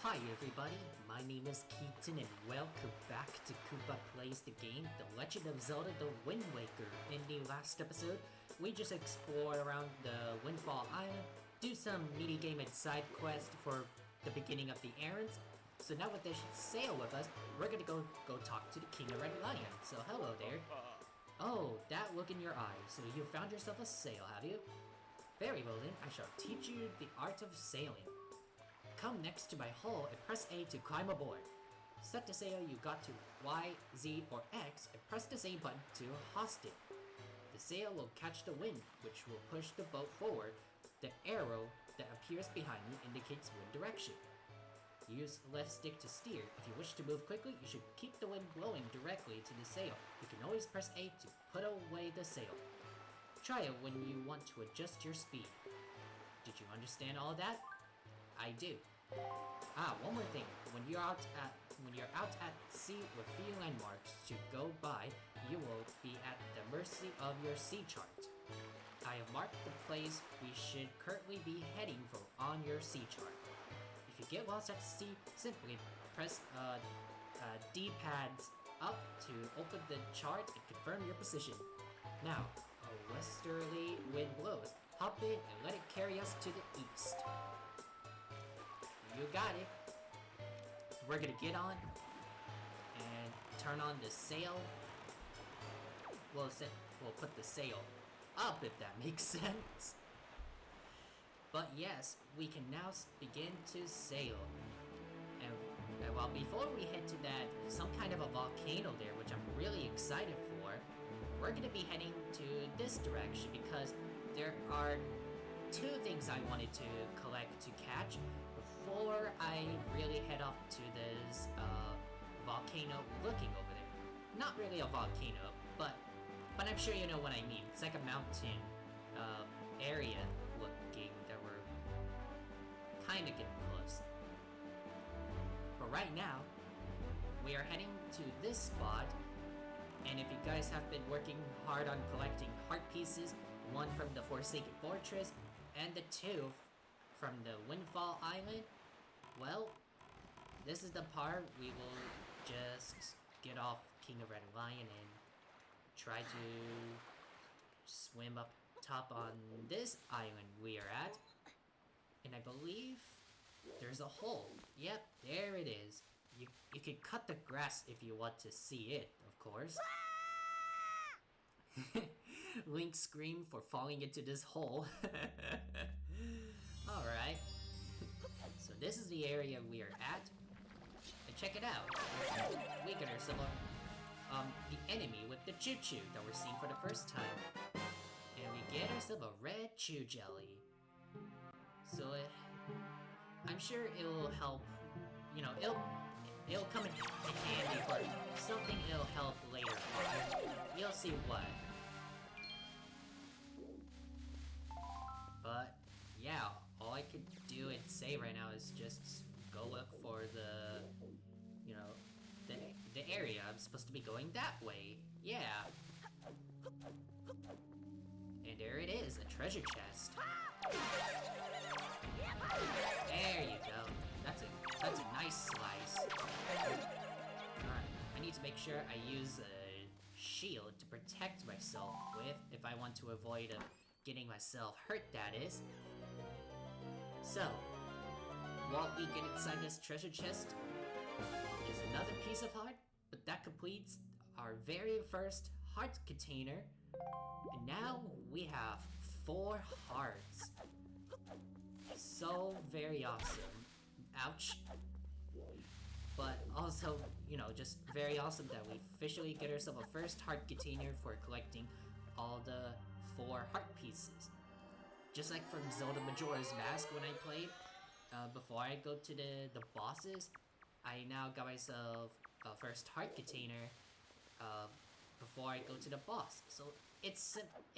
Hi everybody, my name is Keaton and welcome back to Koopa Plays the Game, The Legend of Zelda The Wind Waker. In the last episode, we just explored around the Windfall Island, do some minigame and side quest for the beginning of the errands. So now with this sail with us, we're gonna go talk to the King of Red Lion. So hello there. Oh, that look in your eye. So you found yourself a sail, have you? Very well then, I shall teach you the art of sailing. Come next to my hull and press A to climb aboard. Set the sail you got to Y, Z, or X and press the same button to hoist it. The sail will catch the wind, which will push the boat forward. The arrow that appears behind you indicates wind direction. Use left stick to steer. If you wish to move quickly, you should keep the wind blowing directly to the sail. You can always press A to put away the sail. Try it when you want to adjust your speed. Did you understand all that? I do. One more thing. When you're out at sea with few landmarks to go by, you will be at the mercy of your sea chart. I have marked the place we should currently be heading for on your sea chart. If you get lost at sea, simply press D-pads up to open the chart and confirm your position. Now, a westerly wind blows. Hop in and let it carry us to the east. You got it. We're gonna get on and turn on the sail. We'll put the sail up if that makes sense. But yes, we can now begin to sail. And well, before we head to that, some kind of a volcano there, which I'm really excited for, we're gonna be heading to this direction because there are two things I wanted to collect to catch before I really head off to this volcano looking over there. Not really a volcano, but I'm sure you know what I mean. It's like a mountain area looking that we're kind of getting close. But right now, we are heading to this spot, and if you guys have been working hard on collecting heart pieces, one from the Forsaken Fortress, and the two from the Windfall Island, well, this is the part we will just get off King of Red Lion and try to swim up top on this island we are at. And I believe there's a hole. Yep, there it is. You can cut the grass if you want to see it, of course. Link screamed for falling into this hole. Alright. So this is the area we are at. And check it out. We got ourselves the enemy with the choo-choo that we're seeing for the first time. And we get ourselves a red chew jelly. So I'm sure it'll help, you know, it'll come in handy for something it'll help later on. You'll see what. But yeah, all I could do and say right now is just go look for the, you know, the area. I'm supposed to be going that way. Yeah. And there it is, a treasure chest. There you go. That's a nice slice. Alright, I need to make sure I use a shield to protect myself with if I want to avoid getting myself hurt, that is. So, while we get inside this treasure chest, there's another piece of heart, but that completes our very first heart container. And now we have 4 hearts. So very awesome. Ouch. But also, you know, just very awesome that we officially get ourselves a first heart container for collecting all the 4 heart pieces. Just like from Zelda Majora's Mask when I played, before I go to the bosses, I now got myself a first heart container before I go to the boss. So it's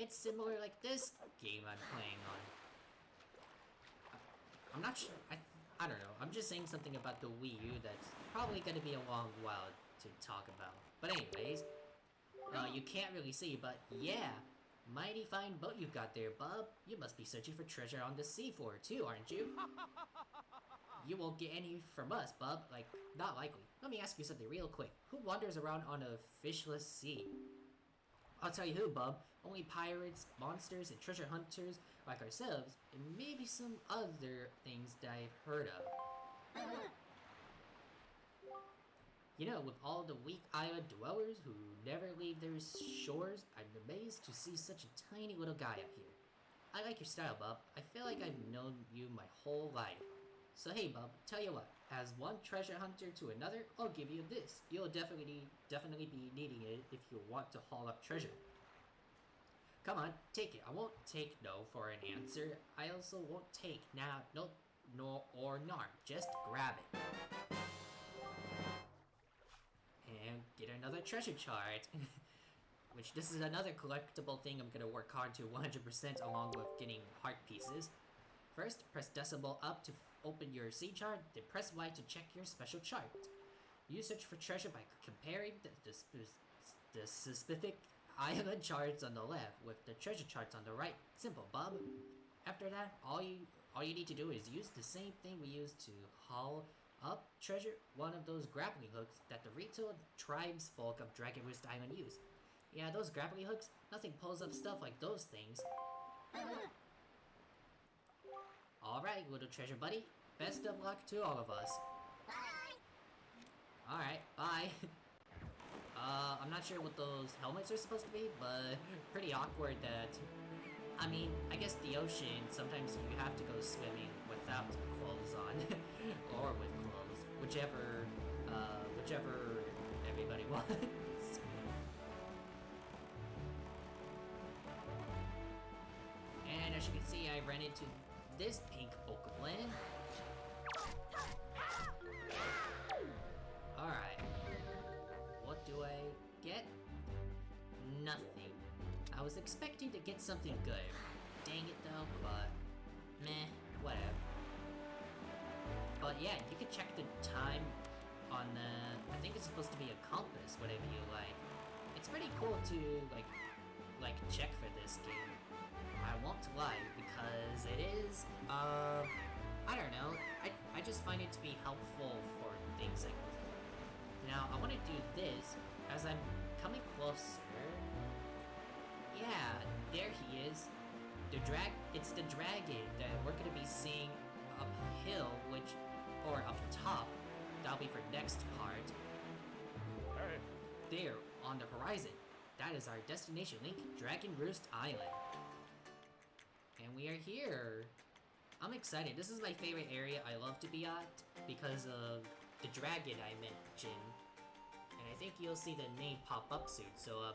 similar like this game I'm playing on. I'm not sure, I don't know, I'm just saying something about the Wii U that's probably gonna be a long while to talk about. But anyways, you can't really see, but yeah, mighty fine boat you got there, bub. You must be searching for treasure on the sea floor too, aren't you? You won't get any from us, bub. Like, not likely. Let me ask you something real quick. Who wanders around on a fishless sea? I'll tell you who, bub. Only pirates, monsters, and treasure hunters like ourselves, and maybe some other things that I've heard of. You know, with all the weak island dwellers who never leave their shores, I'm amazed to see such a tiny little guy up here. I like your style, bub. I feel like I've known you my whole life. So hey, bub, tell you what, as one treasure hunter to another, I'll give you this. You'll definitely be needing it if you want to haul up treasure. Come on, take it. I won't take no for an answer. I also won't take no or nar. Just grab it. And get another treasure chart. Which this is another collectible thing I'm gonna work hard to 100% along with getting heart pieces. First, press decibel up to open your sea chart, then press Y to check your special chart. You search for treasure by comparing the specific island charts on the left with the treasure charts on the right. Simple, bub. After that, all you need to do is use the same thing we used to haul up treasure, one of those grappling hooks that the retail tribes folk of Dragon Roost Island use. Yeah, those grappling hooks, nothing pulls up stuff like those things. Alright, little treasure buddy. Best of luck to all of us. Bye! Alright, bye. I'm not sure what those helmets are supposed to be, but pretty awkward that... I mean, I guess the ocean, sometimes you have to go swimming without clothes on. Or with clothes. Whichever everybody wants. And as you can see, I ran into this pink bokoblin. Alright. What do I get? Nothing. I was expecting to get something good. Dang it though, but meh, whatever. But yeah, you can check the time on the, I think it's supposed to be a compass, whatever you like. It's pretty cool to like check for this game. I won't lie, because it is, I don't know, I just find it to be helpful for things like this. Now, I want to do this as I'm coming closer. Yeah, there he is. It's the dragon that we're going to be seeing uphill, or up top. That'll be for next part. Hey. There, on the horizon. That is our destination link, Dragon Roost Island. And we are here. I'm excited. This is my favorite area I love to be at because of the dragon I mentioned. And I think you'll see the name pop up soon. So,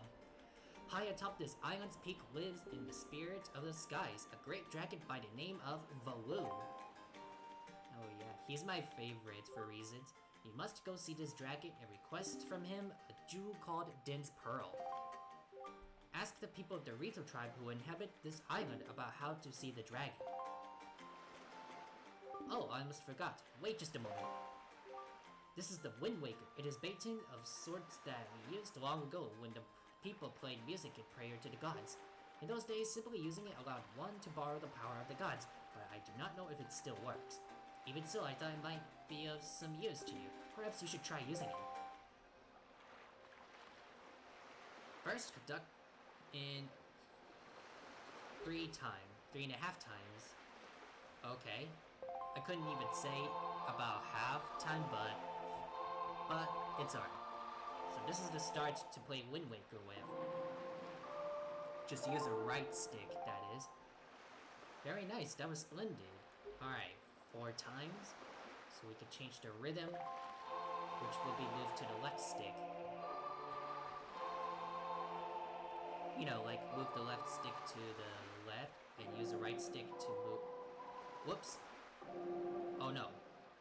high atop this island's peak lives in the spirit of the skies, a great dragon by the name of Valoo. Oh yeah, he's my favorite for reasons. You must go see this dragon and request from him a jewel called Din's Pearl. Ask the people of the Rito tribe who inhabit this island about how to see the dragon. Oh, I almost forgot. Wait just a moment. This is the Wind Waker. It is Baton of sorts that we used long ago when the people played music in prayer to the gods. In those days, simply using it allowed one to borrow the power of the gods, but I do not know if it still works. Even so, I thought it might be of some use to you. Perhaps you should try using it. First, conduct in 3.5 times. Okay. I couldn't even say about half time, but it's alright. So this is the start to play Wind Waker with. Just use a right stick, that is. Very nice, that was splendid. Alright, 4 times. So we can change the rhythm, which will be moved to the left stick. You know, like move the left stick to the left and use the right stick to move. Whoops. Oh no.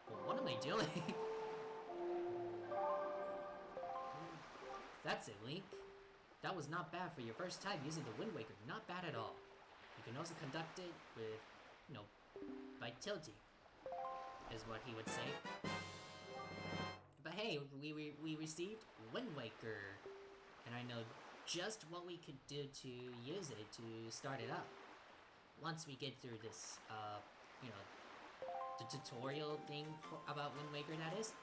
Well, what am I doing? That's it, Link. That was not bad for your first time using the Wind Waker. Not bad at all. You can also conduct it with, you know, by tilting, is what he would say. But hey, we received Wind Waker, and I know just what we could do to use it to start it up. Once we get through this, you know, tutorial thing about Wind Waker, that is.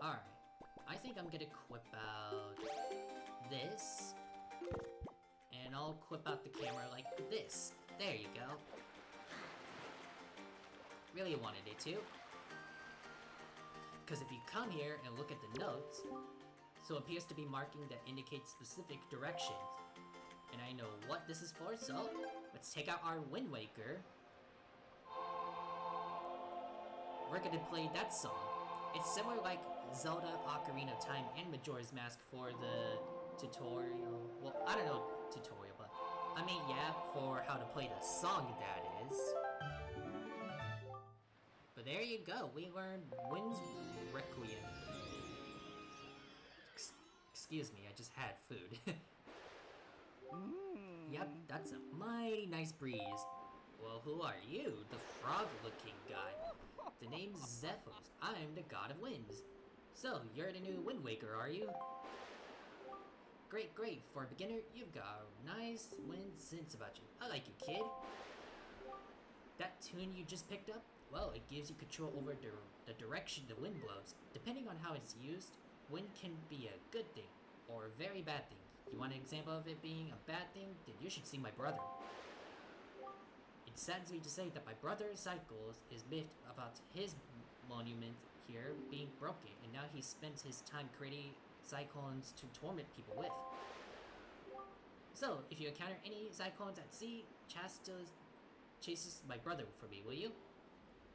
Alright, I think I'm gonna quip out this, and I'll quip out the camera like this. There you go. Really wanted it to. Because if you come here and look at the notes, so it appears to be marking that indicates specific directions. And I know what this is for, so let's take out our Wind Waker. We're gonna play that song. It's similar like Zelda Ocarina of Time and Majora's Mask for the tutorial. Well, I don't know tutorial, but I mean, yeah, for how to play the song, that is. But there you go, we learned Wind's Requiem. Excuse me, I just had food. Yep, that's a mighty nice breeze. Well, who are you? The frog-looking guy. The name's Zephos. I'm the god of winds. So, you're the new Wind Waker, are you? Great, great. For a beginner, you've got a nice wind sense about you. I like you, kid. That tune you just picked up? Well, it gives you control over the direction the wind blows. Depending on how it's used, wind can be a good thing or a very bad thing. You want an example of it being a bad thing? Then you should see my brother. It saddens me to say that my brother Cycles is miffed about his monument here being broken, and now he spends his time creating cyclones to torment people with. So, if you encounter any cyclones at sea, chases my brother for me, will you?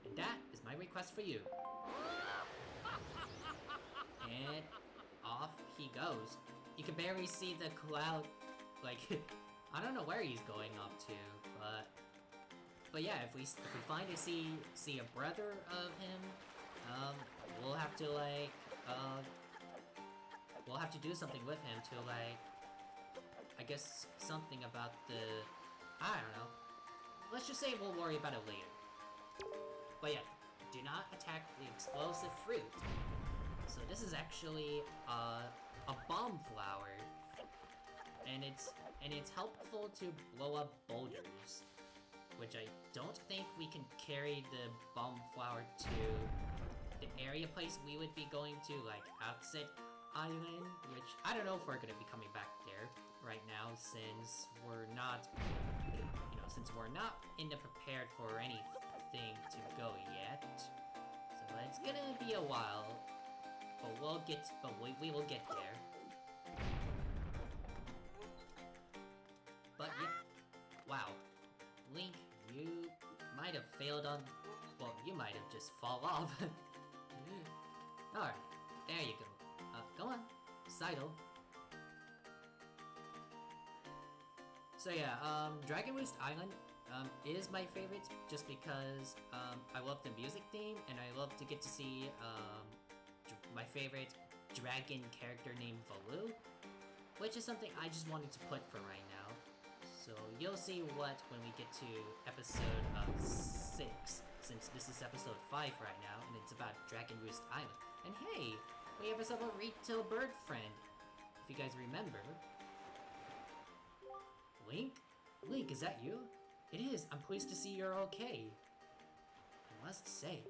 And that is my request for you. And off he goes. You can barely see the cloud, like, I don't know where he's going up to, but yeah, if we find to see a brother of him, we'll have to like, we'll have to do something with him to like, I guess something about the, I don't know. Let's just say we'll worry about it later. But yeah, do not attack the explosive fruit. So this is actually a bomb flower, and it's helpful to blow up boulders, which I don't think we can carry the bomb flower to the area place we would be going to, like Outset Island, which I don't know if we're gonna be coming back there right now since we're not, since we're not in the prepared for anything to go yet. So it's gonna be a while, but we will get there. But yeah, wow, Link, you might have failed on, well, you might have just fall off. Alright, there you go. Go on, Sidle. So yeah, Dragon Roost Island is my favorite just because I love the music theme, and I love to get to see my favorite dragon character named Valoo, which is something I just wanted to put for right now. So you'll see what when we get to episode 6, since this is episode 5 right now, and it's about Dragon Roost Island. And hey, we have ourselves a retail bird friend, if you guys remember. Link? Link, is that you? It is. I'm pleased to see you're okay. I must say,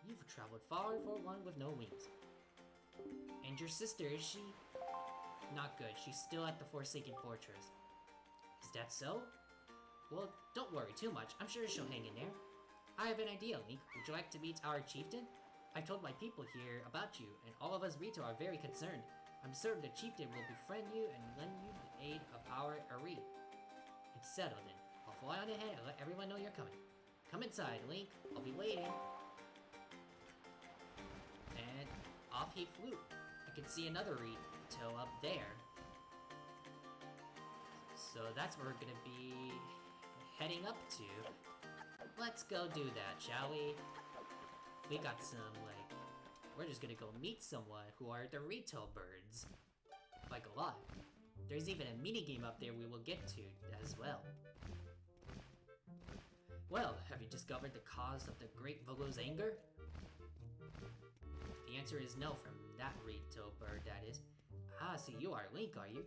you've traveled far for one with no wings. And your sister, is she? Not good. She's still at the Forsaken Fortress. Is that so? Well, don't worry too much. I'm sure she'll hang in there. I have an idea, Link. Would you like to meet our chieftain? I've told my people here about you, and all of us Rito are very concerned. I'm certain the chieftain will befriend you and lend you the aid of our Ari. It's settled then. I'll fly on ahead and let everyone know you're coming. Come inside, Link. I'll be waiting. And off he flew. I can see another Rito up there. So that's where we're gonna be heading up to. Let's go do that, shall we? We got some, like, we're just gonna go meet someone who are the Rito birds. Like a lot. There's even a minigame up there we will get to as well. Well, have you discovered the cause of the great Valoo's anger? The answer is no from that Rito bird, that is. Ah, so you are Link, are you?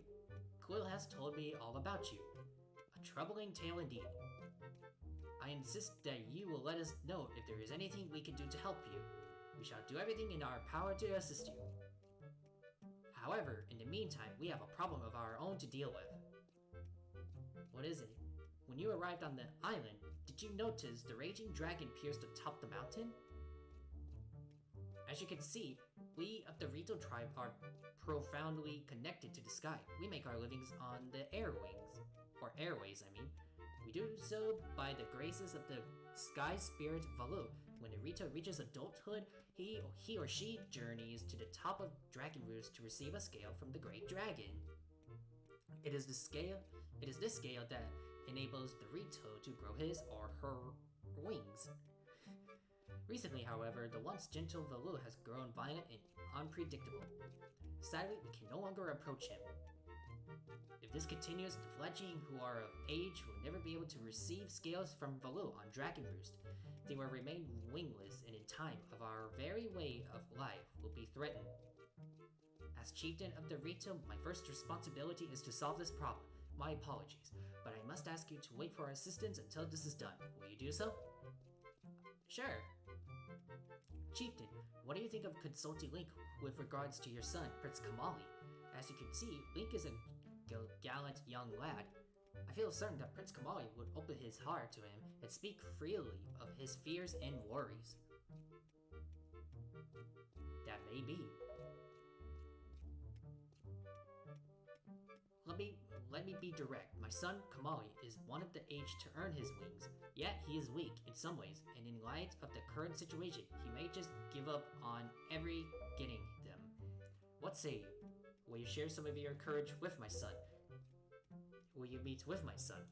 Quill has told me all about you. A troubling tale indeed. I insist that you will let us know if there is anything we can do to help you. We shall do everything in our power to assist you. However, in the meantime, we have a problem of our own to deal with. What is it? When you arrived on the island, did you notice the raging dragon pierced atop the mountain? As you can see, we of the Rito tribe are profoundly connected to the sky. We make our livings on the air wings, or airways, I mean. We do so by the graces of the sky spirit Valoo. When the Rito reaches adulthood, he or she journeys to the top of Dragon Roost to receive a scale from the Great Dragon. It is this scale that enables the Rito to grow his or her wings. Recently, however, the once gentle Valoo has grown violent and unpredictable. Sadly, we can no longer approach him. If this continues, the fledgling who are of age will never be able to receive scales from Valoo on Dragon Roost. They will remain wingless, and in time, of our very way of life will be threatened. As chieftain of the Rito, my first responsibility is to solve this problem. My apologies, but I must ask you to wait for our assistance until this is done. Will you do so? Sure. Chieftain, what do you think of consulting Link with regards to your son, Prince Komali? As you can see, Link is a gallant young lad. I feel certain that Prince Komali would open his heart to him and speak freely of his fears and worries. That may be. Let me be direct. My son, Komali, is one of the age to earn his wings, yet he is weak in some ways, and in light of the current situation, he may just give up on getting them. What say you? Will you share some of your courage with my son? Will you meet with my son?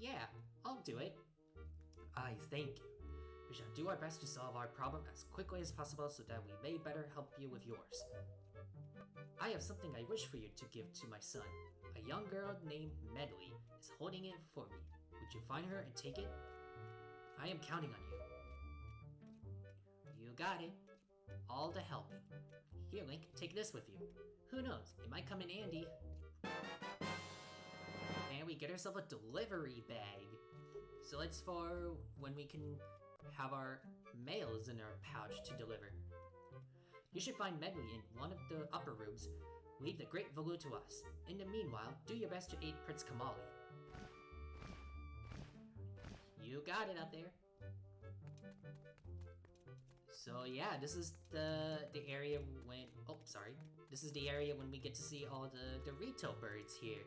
Yeah, I'll do it. I thank you. We shall do our best to solve our problem as quickly as possible so that we may better help you with yours. I have something I wish for you to give to my son. A young girl named Medli is holding it for me. Would you find her and take it? I am counting on you. You got it. All to help you. Here, Link, take this with you. Who knows, it might come in handy. And we get ourselves a delivery bag. So it's for when we can have our mails in our pouch to deliver. You should find Medli in one of the upper rooms. Leave the great Valoo to us. In the meanwhile, do your best to aid Prince Komali. You got it out there. So yeah, this is the area when... Oh, sorry. This is the area when we get to see all the Rito birds here.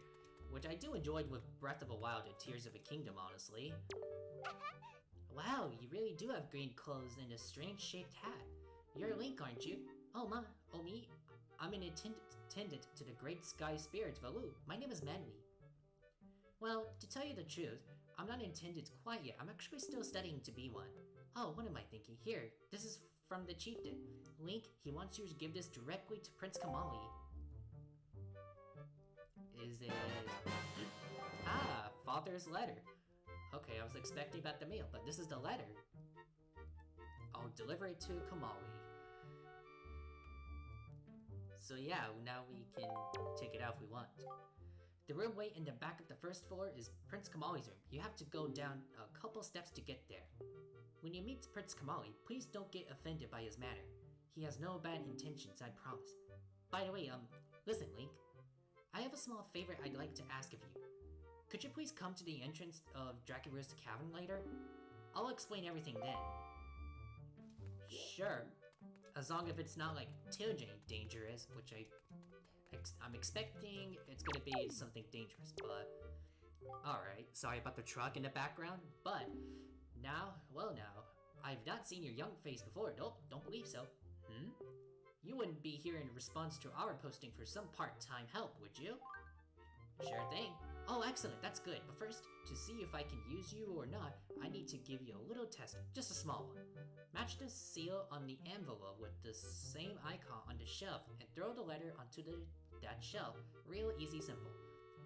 Which I do enjoy with Breath of the Wild and Tears of a Kingdom, honestly. Wow, you really do have green clothes and a strange-shaped hat. You're Link, aren't you? Oh, me? I'm an attendant to the great sky spirit, Valoo. My name is Medli. Well, to tell you the truth, I'm not an attendant quite yet. I'm actually still studying to be one. Oh, what am I thinking? Here, this is from the chieftain. Link, he wants you to give this directly to Prince Komali. Is it... Ah, father's letter. Okay, I was expecting about the mail, but this is the letter. I'll deliver it to Komali. So yeah, now we can take it out if we want. The roomway in the back of the first floor is Prince Komali's room. You have to go down a couple steps to get there. When you meet Prince Komali, please don't get offended by his manner. He has no bad intentions, I promise. By the way, listen, Link. I have a small favor I'd like to ask of you. Could you please come to the entrance of Dragon Roost Cavern later? I'll explain everything then. Sure. As long as it's not like too dangerous, which I'm expecting it's gonna be something dangerous, but... Alright, sorry about the truck in the background, but... Now, I've not seen your young face before. Nope, don't believe so. You wouldn't be here in response to our posting for some part-time help, would you? Sure thing. Oh, excellent, that's good. But first, to see if I can use you or not, I need to give you a little test, just a small one. Match the seal on the envelope with the same icon on the shelf and throw the letter onto that shelf. Real easy, simple.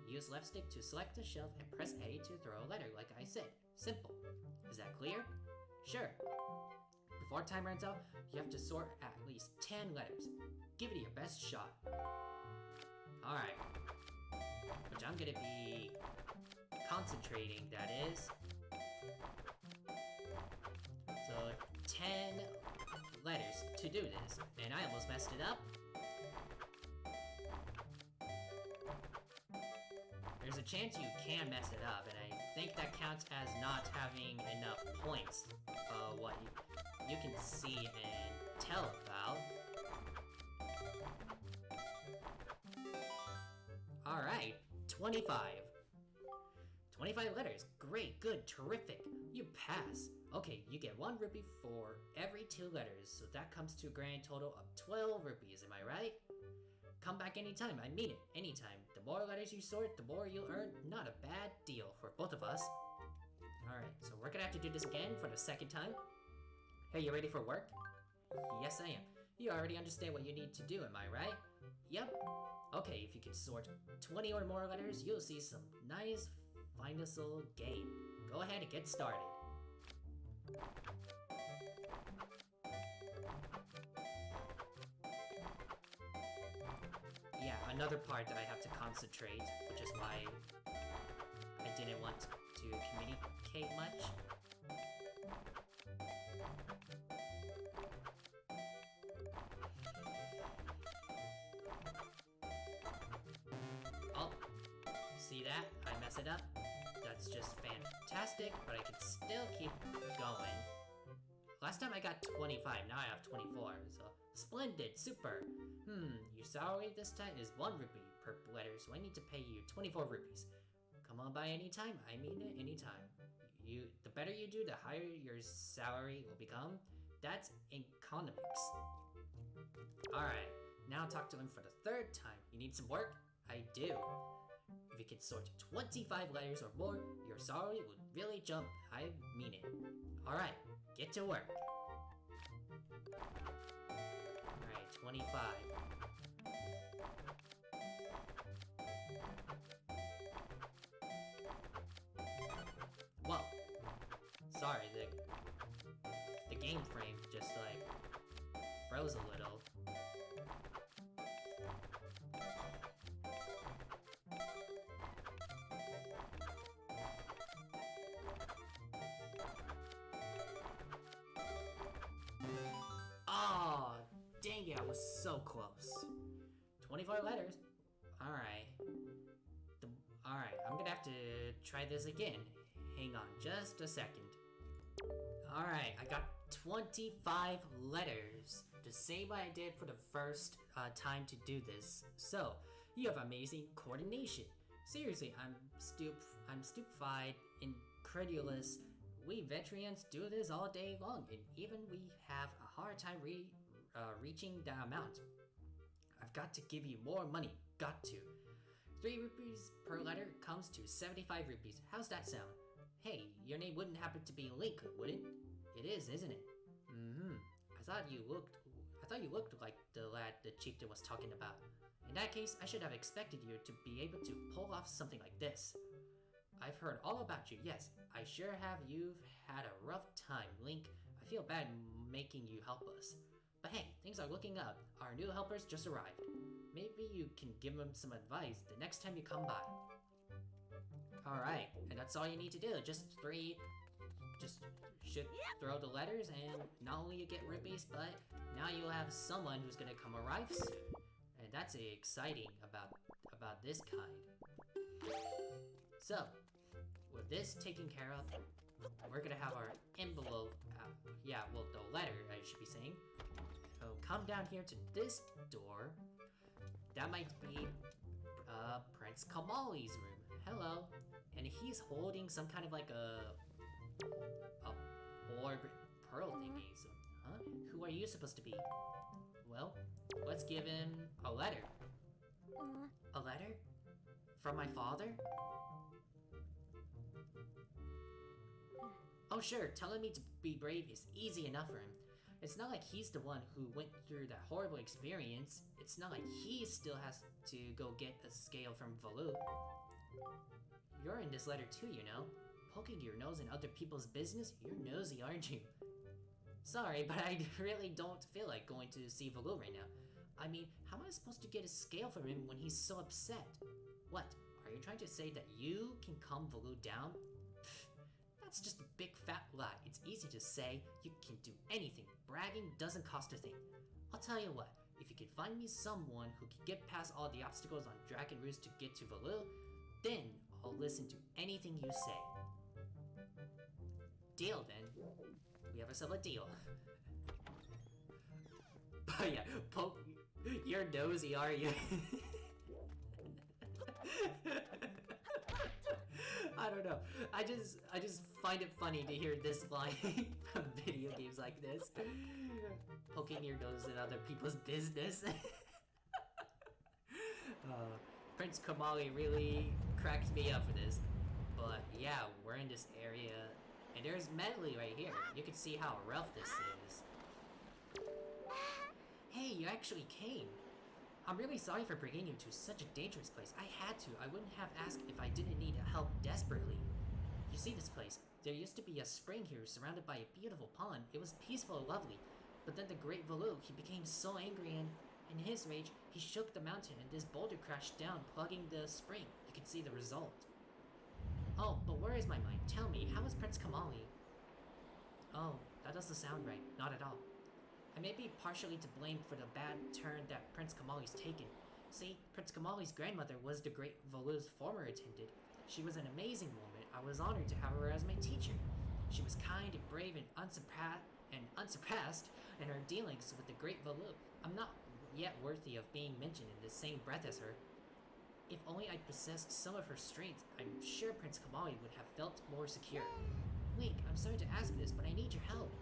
Use left stick to select the shelf and press A to throw a letter, like I said. Simple. Is that clear? Sure. Before time runs out, you have to sort at least 10 letters. Give it your best shot. Alright. Which I'm gonna be concentrating, that is. So 10 letters to do this, and I almost messed it up. There's a chance you can mess it up, and I think that counts as not having enough points. What you can see and tell about. Alright, 25. 25 letters. Great, good, terrific. You pass. Okay, you get 1 rupee for every 2 letters, so that comes to a grand total of 12 rupees, am I right? Come back anytime, I mean it, anytime. The more letters you sort, the more you'll earn. Not a bad deal for both of us. Alright, so we're gonna have to do this again for the 2nd time. Hey, you ready for work? Yes, I am. You already understand what you need to do, am I right? Yep. Okay, if you can sort 20 or more letters, you'll see some nice final game. Go ahead and get started. Yeah, another part that I have to concentrate, which is why I didn't want to communicate much. Oh, see that? I mess it up. That's just fantastic, but I can still keep going. Last time I got 25, now I have 24, so splendid, super. Your salary this time is 1 rupee per letter, so I need to pay you 24 rupees. Come on by anytime, I mean it, anytime. The better you do, the higher your salary will become. That's economics. Alright, now talk to him for the 3rd time. You need some work? I do. If you can sort 25 letters or more, your salary will really jump. I mean it. Alright, get to work. Alright, 25. Whoa. Sorry, the game frame just like froze a little. Oh, dang it, I was so close. 24 letters. Alright. Alright, I'm gonna have to try this again. Hang on just a second. Alright, I got 25 letters. The same way I did for the first time to do this. So, you have amazing coordination. Seriously, I'm stupefied, incredulous. We veterans do this all day long, and even we have a hard time reaching the amount. I've got to give you more money. Got to. 3 rupees per letter comes to 75 rupees. How's that sound? Hey, your name wouldn't happen to be Link, would it? It is, isn't it? I thought you looked like the lad the chieftain was talking about. In that case, I should have expected you to be able to pull off something like this. I've heard all about you, yes. I sure have. You've had a rough time, Link. I feel bad making you help us. But hey, things are looking up. Our new helpers just arrived. Maybe you can give them some advice the next time you come by. Alright, and that's all you need to do. Just throw the letters, and not only you get rupees, but now you'll have someone who's gonna come arrive soon. And that's exciting about this kind. So, with this taken care of, we're gonna have our envelope, the letter, I should be saying. So come down here to this door. That might be Prince Komali's room. Hello. And he's holding some kind of like a orb pearl thingy. So, huh? Who are you supposed to be? Well, let's give him a letter. A letter? From my father? Oh sure, telling me to be brave is easy enough for him. It's not like he's the one who went through that horrible experience. It's not like he still has to go get a scale from Valoo. You're in this letter too, you know. Poking your nose in other people's business? You're nosy, aren't you? Sorry, but I really don't feel like going to see Valoo right now. I mean, how am I supposed to get a scale from him when he's so upset? What? Are you trying to say that you can calm Valoo down? That's just a big fat lie. It's easy to say. You can do anything. Bragging doesn't cost a thing. I'll tell you what, if you can find me someone who can get past all the obstacles on Dragon Roost to get to Valoo, then I'll listen to anything you say. Deal then. We have ourselves a deal. But yeah, poke. You're nosy, are you? I don't know. I just find it funny to hear this line from video games like this. Poking your nose in other people's business. Prince Komali really cracked me up for this. But yeah, we're in this area, and there's Medli right here. You can see how rough this is. Hey, you actually came. I'm really sorry for bringing you to such a dangerous place. I had to. I wouldn't have asked if I didn't need help desperately. You see this place? There used to be a spring here surrounded by a beautiful pond. It was peaceful and lovely. But then the great Valoo, he became so angry and in his rage, he shook the mountain and this boulder crashed down, plugging the spring. You can see the result. Oh, but where is my mind? Tell me, how is Prince Komali? Oh, that doesn't sound right. Not at all. I may be partially to blame for the bad turn that Prince Komali's taken. See, Prince Komali's grandmother was the great Valoo's former attendant. She was an amazing woman. I was honored to have her as my teacher. She was kind and brave and unsurpassed in her dealings with the great Valoo. I'm not yet worthy of being mentioned in the same breath as her. If only I possessed some of her strength, I'm sure Prince Komali would have felt more secure. Link, I'm sorry to ask this, but I need your help.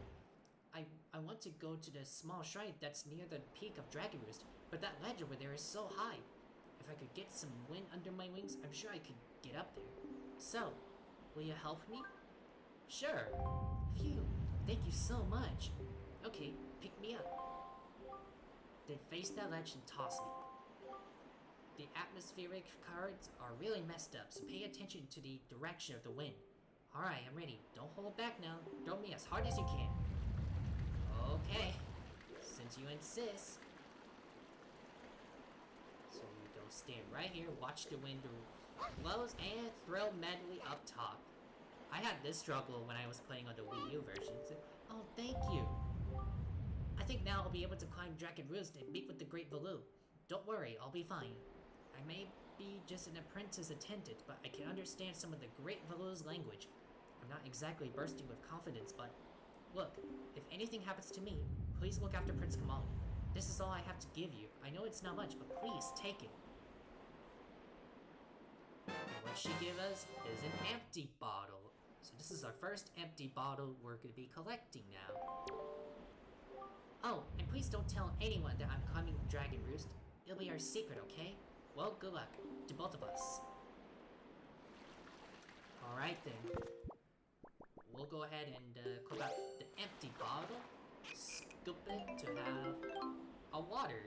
I want to go to the small shrine that's near the peak of Dragon Roost, but that ledge over there is so high. If I could get some wind under my wings, I'm sure I could get up there. So, will you help me? Sure. Phew, thank you so much. Okay, pick me up. Then face that ledge and toss me. The atmospheric currents are really messed up, so pay attention to the direction of the wind. Alright, I'm ready. Don't hold back now. Throw me as hard as you can. Okay, since you insist. So you go stand right here, watch the wind blows, and throw Medli up top. I had this struggle when I was playing on the Wii U version. So, oh, thank you. I think now I'll be able to climb Dragon Roost and meet with the great Valoo. Don't worry, I'll be fine. I may be just an apprentice attendant, but I can understand some of the great Valoo's language. I'm not exactly bursting with confidence, but look, if anything happens to me, please look after Prince Komali. This is all I have to give you. I know it's not much, but please take it. And what she gave us is an empty bottle. So this is our first empty bottle we're going to be collecting now. Oh, and please don't tell anyone that I'm climbing Dragon Roost. It'll be our secret, okay? Well, good luck to both of us. Alright then. We'll go ahead and clip out the empty bottle, scoop it to have a water.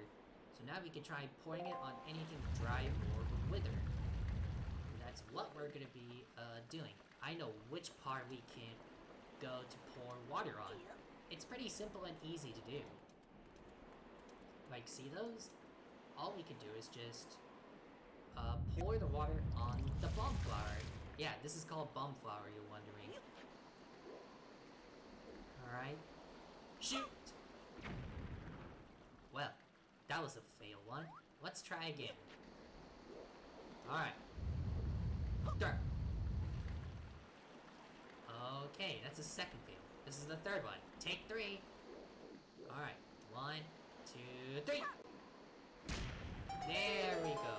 So now we can try pouring it on anything dry or wither. And that's what we're gonna be doing. I know which part we can go to pour water on. It's pretty simple and easy to do. Like, see those? All we can do is just pour the water on the bomb flower. Yeah, this is called bomb flower, you're wondering. Alright. Shoot! Well, that was a fail one. Let's try again. Alright. Throw. Okay, that's a second fail. This is the third one. Take 3. Alright. 1, 2, 3. There we go.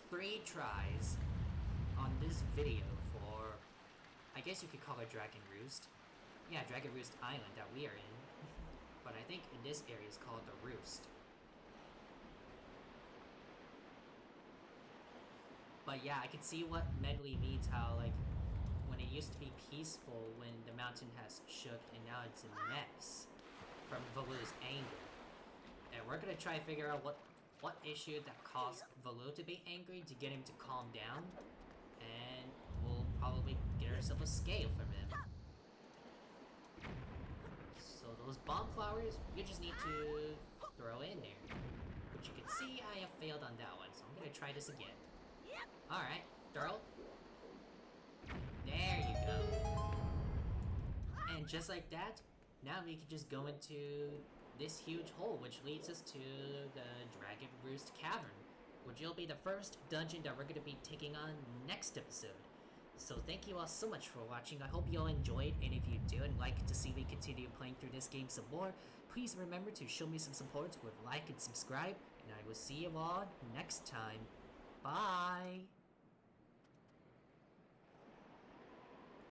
3 tries on this video for, I guess you could call it Dragon Roost. Yeah, Dragon Roost Island that we are in. But I think in this area it's called the Roost. But yeah, I can see what Medli means, how like when it used to be peaceful when the mountain has shook and now it's a mess from Valoo's anger. And we're gonna try to figure out what issue that caused Valoo to be angry to get him to calm down. And we'll probably get ourselves a scale from him. So those bomb flowers, you just need to throw in there. But you can see I have failed on that one, so I'm gonna try this again. Alright, throw. There you go. And just like that, now we can just go into this huge hole, which leads us to the Dragon Roost Cavern, which will be the first dungeon that we're going to be taking on next episode. So thank you all so much for watching. I hope you all enjoyed, and if you do and like to see me continue playing through this game some more, please remember to show me some support with like and subscribe, and I will see you all next time. Bye!